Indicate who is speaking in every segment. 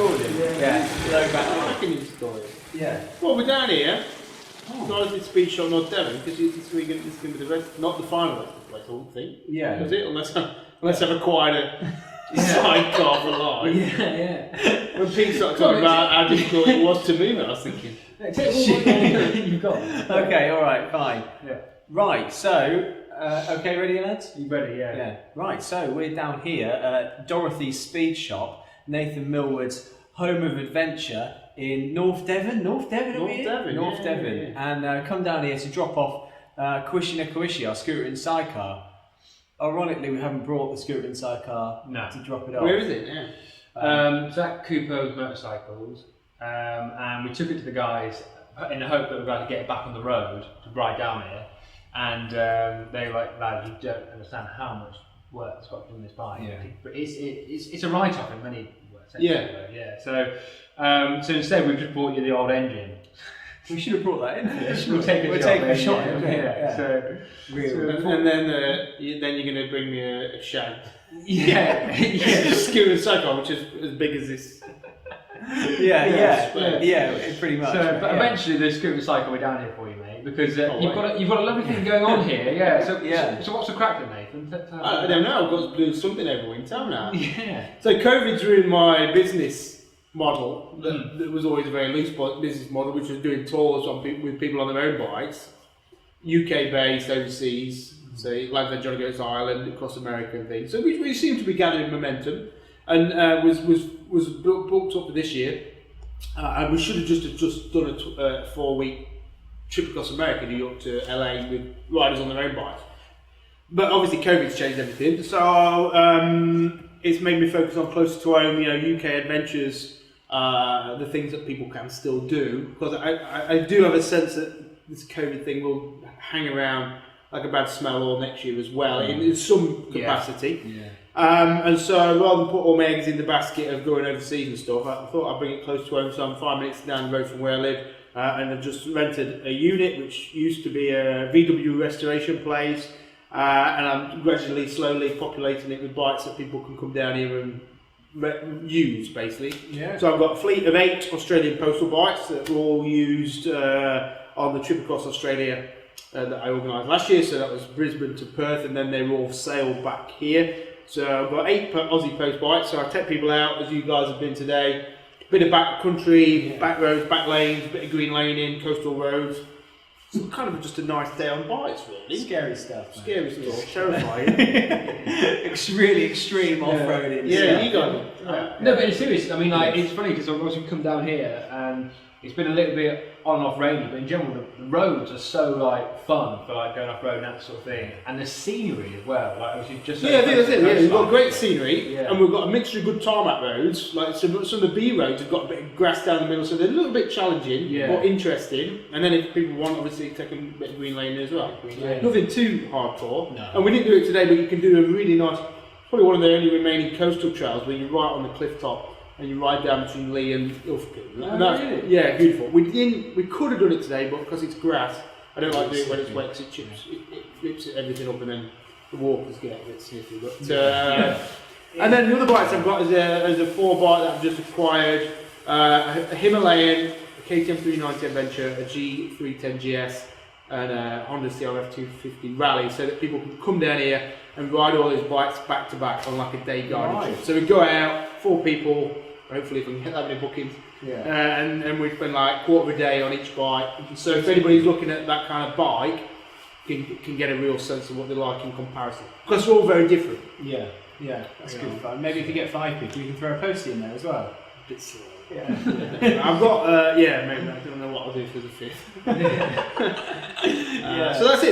Speaker 1: recording.
Speaker 2: Yeah.
Speaker 1: Throwback.
Speaker 3: I can install it.
Speaker 1: Yeah.
Speaker 3: Well, we're down here.
Speaker 1: Oh.
Speaker 3: Not as it's Speed Shop, not Devon, because this is going to be the rest, not the final rest of the place, I don't think.
Speaker 1: Yeah.
Speaker 3: Is it? Unless I've acquired a sidecar for life.
Speaker 1: Yeah.
Speaker 3: When Pete started talking about how difficult it was to move it, I was thinking,
Speaker 1: You've got. Okay. All right. Fine.
Speaker 2: Yeah.
Speaker 1: Right. So. Okay. Ready, lads?
Speaker 2: You ready? Yeah.
Speaker 1: Yeah. Right. So we're down here at Dorothy's Speed Shop, Nathan Millward's home of adventure in North Devon. North Devon. North Devon. And come down here to drop off Kwishi, our scooter and sidecar. Ironically, we haven't brought the scooter and sidecar to drop it off.
Speaker 3: where is it? Yeah.
Speaker 2: It's at Cooper's Motorcycles, and we took it to the guys in the hope that we were going to get it back on the road to ride down here. And they were like, "Lad, you don't understand how much work it's got in this bike."
Speaker 1: Yeah.
Speaker 2: But it's a write-off in many words.
Speaker 3: Yeah.
Speaker 2: So instead, we've just bought you the old engine.
Speaker 1: We should have brought that in.
Speaker 2: We'll take a shot.
Speaker 1: Yeah.
Speaker 2: So
Speaker 3: And then you're going to bring me a shag.
Speaker 2: yeah.
Speaker 3: Scooter and cycle, which is as big as this.
Speaker 1: Yeah, pretty much.
Speaker 2: So, but eventually the scooter cycle we're down here for you, mate, because you've got a lovely thing going on here. Yeah. So what's the crack then, Nathan?
Speaker 3: I don't know. I've got to do something over winter now.
Speaker 2: Yeah.
Speaker 3: So COVID's ruined my business model. That was always a very loose business model, which was doing tours with people on their own bikes, UK based, overseas. So like the Johnny Goes Island, across America and things. So we seem to be gathering momentum, and was booked up for this year. And we should have just done a 4-week trip across America, New York to LA, with riders on their own bikes. But obviously COVID's changed everything, so it's made me focus on closer to home, UK adventures, the things that people can still do. Because I do have a sense that this COVID thing will hang around like a bad smell all next year as well, in some capacity.
Speaker 1: Yeah.
Speaker 3: And so rather than put all my eggs in the basket of going overseas and stuff, I thought I'd bring it close to home. So I'm 5 minutes down the road from where I live, and I've just rented a unit which used to be a VW restoration place, and I'm gradually, slowly populating it with bikes that people can come down here and use, basically.
Speaker 1: Yeah.
Speaker 3: So I've got a fleet of 8 Australian postal bikes that were all used on the trip across Australia that I organised last year. So that was Brisbane to Perth, and then they were all sailed back here. So I've got 8 Aussie Post bikes, so I take people out, as you guys have been today. Bit of back country, back roads, back lanes, bit of green laning, coastal roads. So kind of just a nice day on bikes, really.
Speaker 1: Scary stuff.
Speaker 3: Scary stuff, terrifying.
Speaker 1: Really extreme off-roading.
Speaker 3: Yeah, you got
Speaker 2: No, but it's serious. I mean, like, it's funny because obviously we come down here and it's been a little bit on and off rainy, but in general the roads are so like fun for like going off road and that sort of thing, and the scenery as well. Like obviously just
Speaker 3: I think that's it. Yeah, we've got great scenery,
Speaker 2: Yeah.
Speaker 3: and we've got a mixture of good tarmac roads. Like some of the B roads have got a bit of grass down the middle, so they're a little bit challenging, but interesting. And then if people want, obviously take a bit of green lane as well.
Speaker 2: Yeah.
Speaker 3: Nothing too hardcore.
Speaker 1: No.
Speaker 3: And we didn't do it today, but you can do a really nice, probably one of the only remaining coastal trails where you're right on the cliff top. And you ride down between Lee and Ilfracombe.
Speaker 1: Really?
Speaker 3: Yeah, beautiful. We could have done it today, but because it's grass, I don't like doing it when it's wet because it chips, it rips everything up, and then the walkers get a bit sniffy. But and then the other bikes I've got is a 4-bike that I've just acquired, a Himalayan, a KTM 390 Adventure, a G310 GS, and a Honda CRF 250 Rally, so that people can come down here and ride all those bikes back to back on like a day guided trip. So we go out, 4 people. Hopefully, if we can get that many bookings, and we spend like quarter of a day on each bike. So if anybody's looking at that kind of bike, can get a real sense of what they're like in comparison. Because we're all very different.
Speaker 1: Yeah, that's good fun. Maybe if you get 5 people, you can throw a postie in there as well.
Speaker 3: A bit silly. I've got, maybe I don't know what I'll do for the 5th. So that's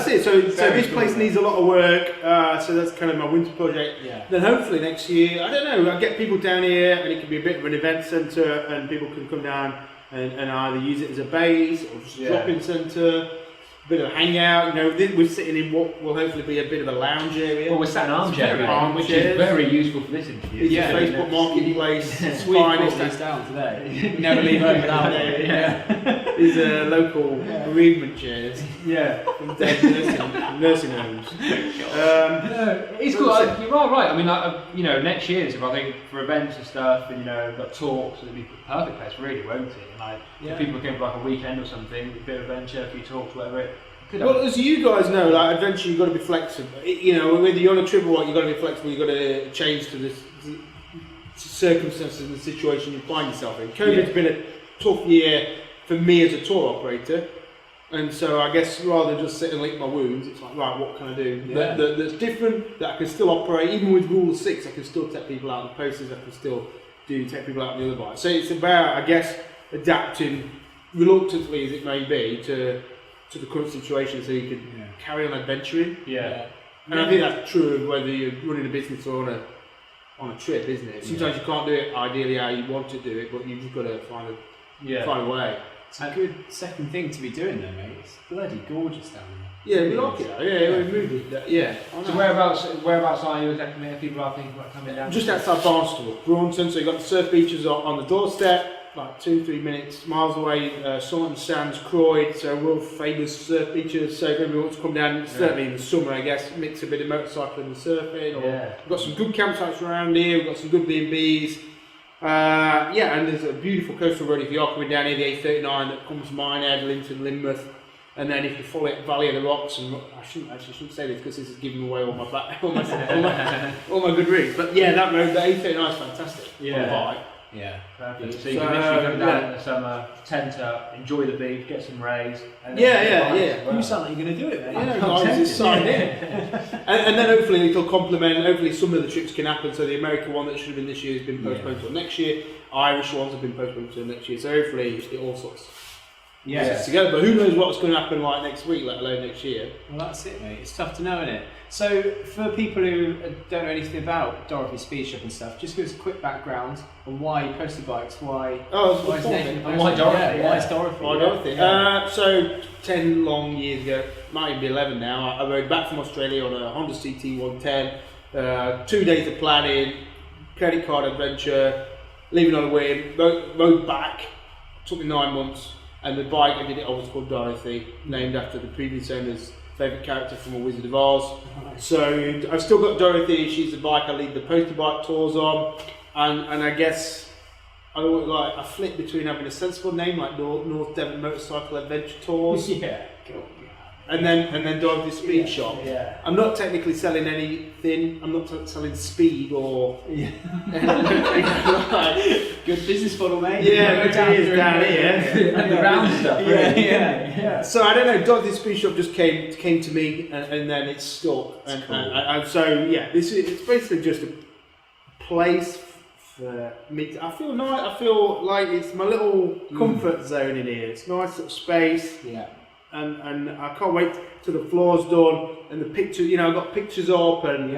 Speaker 3: it. So this place needs a lot of work. So that's kind of my winter project.
Speaker 1: Yeah.
Speaker 3: Then hopefully next year, I don't know, I'll get people down here, and it can be a bit of an event centre, and people can come down and either use it as a base or just a drop-in centre. A bit of a hangout, we're sitting in what will hopefully be a bit of a lounge area.
Speaker 2: Well, we're sat in Armchair, which is very useful for this interview.
Speaker 3: It's a Facebook marketplace. It's
Speaker 1: We've
Speaker 3: fine.
Speaker 1: this down today. Never leave home without it.
Speaker 3: These are local bereavement chairs. from dead nursing homes.
Speaker 2: It's cool. You're right. I mean, next year, so I think for events and stuff, and got talks, it'd be a perfect place, really, won't it? And if people came for like a weekend or something, a bit of adventure, a few talks, whatever it.
Speaker 3: Well, as you guys know, like adventure, you've got to be flexible. Whether you're on a trip or what, you've got to be flexible. You've got to change to the circumstances and the situation you find yourself in. COVID's been a tough year for me as a tour operator, and so I guess rather than just sit and lick my wounds, it's like, right, what can I do that's different, that I can still operate, even with Rule of 6, I can still take people out of the posters, I can still take people out of the other bike. So it's about, I guess, adapting, reluctantly as it may be, to the current situation, so you can carry on adventuring. And I think that's true of whether you're running a business or on a trip, isn't it? Sometimes you can't do it ideally how you want to do it, but you've just got to find a way.
Speaker 1: It's a good second thing to be doing though, mate. It's bloody gorgeous down there.
Speaker 3: Yeah, we like it. Yeah, we moved it. Yeah.
Speaker 2: So whereabouts are you exactly? If people are thinking about coming down?
Speaker 3: Just outside Barnstable, Braunton. So you've got the surf beaches on the doorstep, like 2-3 minutes miles away. Salton Sands, Croyd, so world famous surf beaches. So if everyone wants to come down, certainly in the summer, I guess, mix a bit of motorcycling and surfing. We've got some good campsites around here. We've got some good B&Bs. And there's a beautiful coastal road if you are coming down here, the A39 that comes Minehead, Linton, Lynmouth, and then if you follow it, Valley of the Rocks, and I shouldn't say this because this is giving away all my good routes, but yeah, that road, the A39 is fantastic. On the bike.
Speaker 2: Yeah, perfect. So you can literally come down in the summer, tent up, enjoy the beach, get some rays. And
Speaker 1: You sound like you're going to do it, mate.
Speaker 3: Yeah, guys, just sign in. And then hopefully it'll complement, hopefully some of the trips can happen. So the American one that should have been this year has been postponed till next year. Irish ones have been postponed till next year. So hopefully it all sorts together. But who knows what's going to happen like next week, let alone next year.
Speaker 1: Well, that's it, mate. It's tough to know, isn't it? So for people who don't know anything about Dorothy Speed Shop and stuff, just give us a quick background on why you posted bikes, why is Nathan,
Speaker 2: and why Dorothy?
Speaker 1: Why is Dorothy?
Speaker 3: Why Dorothy? So 10 long years ago, might even be 11 now, I rode back from Australia on a Honda CT 110, 2 days of planning, credit card adventure, leaving on a whim, rode back, took me 9 months, and the bike I did it was called Dorothy, named after the previous owner's favourite character from A Wizard of Oz. So I've still got Dorothy, she's the bike I lead the poster bike tours on, and I guess I flip between having a sensible name like North Devon Motorcycle Adventure Tours, and then Dorothy Speed Shop.
Speaker 1: Yeah.
Speaker 3: I'm not technically selling anything. I'm not selling speed or
Speaker 1: Good business model, mate.
Speaker 3: Yeah, it is down here.
Speaker 2: And the round stuff.
Speaker 1: Yeah.
Speaker 3: So I don't know. Dorothy Speed Shop just came to me, and then it's stuck. And so yeah, it's basically just a place for me. I feel nice. I feel like it's my little comfort zone in here. It's nice little space.
Speaker 1: Yeah.
Speaker 3: And I can't wait till the floor's done and the pictures. I've got pictures up and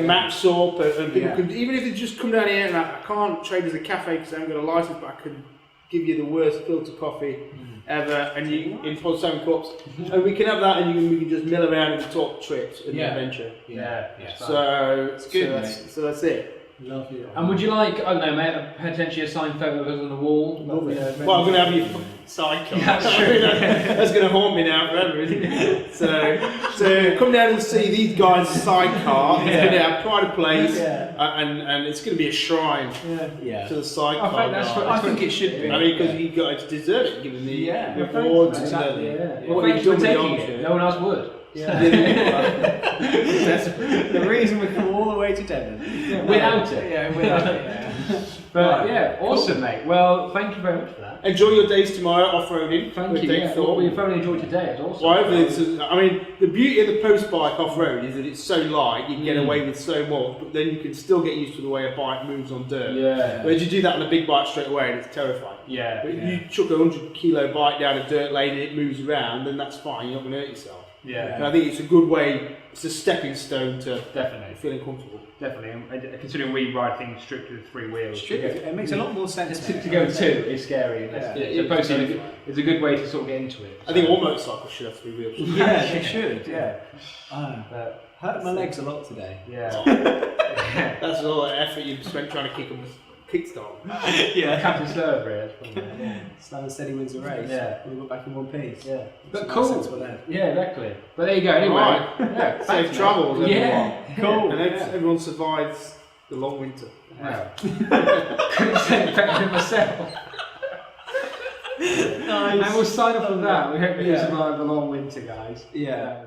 Speaker 3: maps up, and people can, even if they just come down here, and I can't trade as a cafe because I haven't got a license, but I can give you the worst filter coffee ever, and you in 7 cups, and we can have that, and we can just mill around and talk trips and adventure. So it's good. So that's it.
Speaker 1: Lovely.
Speaker 2: And would you like, I don't know, mate, potentially a signed photo of us on the wall?
Speaker 3: Well, I'm going to have your sidecar. That's going to haunt me now forever, isn't it? So come down and see these guys' sidecar. It's going to have pride of place, and it's going to be a shrine to the sidecar.
Speaker 1: I think it should be.
Speaker 3: I mean, because you guys deserve it, given the awards and
Speaker 2: what you've done with the Armchair. No one else would.
Speaker 1: The reason we come all the way to Devon
Speaker 2: without it. But awesome, mate. Well, thank you very much for that.
Speaker 3: Enjoy your days tomorrow off-roading.
Speaker 2: Thank you. We've only enjoyed today. It's awesome.
Speaker 3: Well, I mean, the beauty of the post bike off-road is that it's so light, you can get away with so much, but then you can still get used to the way a bike moves on dirt.
Speaker 2: Yeah.
Speaker 3: Whereas you do that on a big bike straight away, and it's terrifying.
Speaker 2: Yeah.
Speaker 3: But if you chuck a 100-kilo bike down a dirt lane and it moves around, then that's fine. You're not going to hurt yourself.
Speaker 2: Yeah.
Speaker 3: And I think it's a good way. It's a stepping stone to
Speaker 2: definitely
Speaker 3: feeling comfortable.
Speaker 2: Definitely, considering we ride things strictly with 3 wheels.
Speaker 1: It makes a lot more sense.
Speaker 2: To go 2 is scary. It's a good way to sort of get into it.
Speaker 3: I think all motorcycles should have 3 wheels.
Speaker 1: Yeah, they should. Yeah. Hurt my legs a lot today.
Speaker 2: Yeah.
Speaker 3: That's all the effort you've spent trying to Kickstart.
Speaker 1: Yeah.
Speaker 2: Captain Slow Bridge. Yeah.
Speaker 1: Slow and steady wins the race.
Speaker 2: Yeah.
Speaker 1: We'll go back in one piece.
Speaker 2: Yeah. But
Speaker 1: Makes
Speaker 2: cool.
Speaker 1: sense for them.
Speaker 2: Yeah, exactly. But there you go. Anyway.
Speaker 3: Right.
Speaker 2: Yeah.
Speaker 3: Safe
Speaker 2: thanks,
Speaker 3: travels,
Speaker 2: mate.
Speaker 3: everyone.
Speaker 2: Yeah.
Speaker 1: Cool.
Speaker 3: And everyone survives the long winter.
Speaker 2: Wow. Couldn't say it better than myself.
Speaker 1: Nice.
Speaker 2: And we'll sign off on that. We hope you
Speaker 1: Yeah.
Speaker 2: survive the long winter, guys.
Speaker 1: Yeah.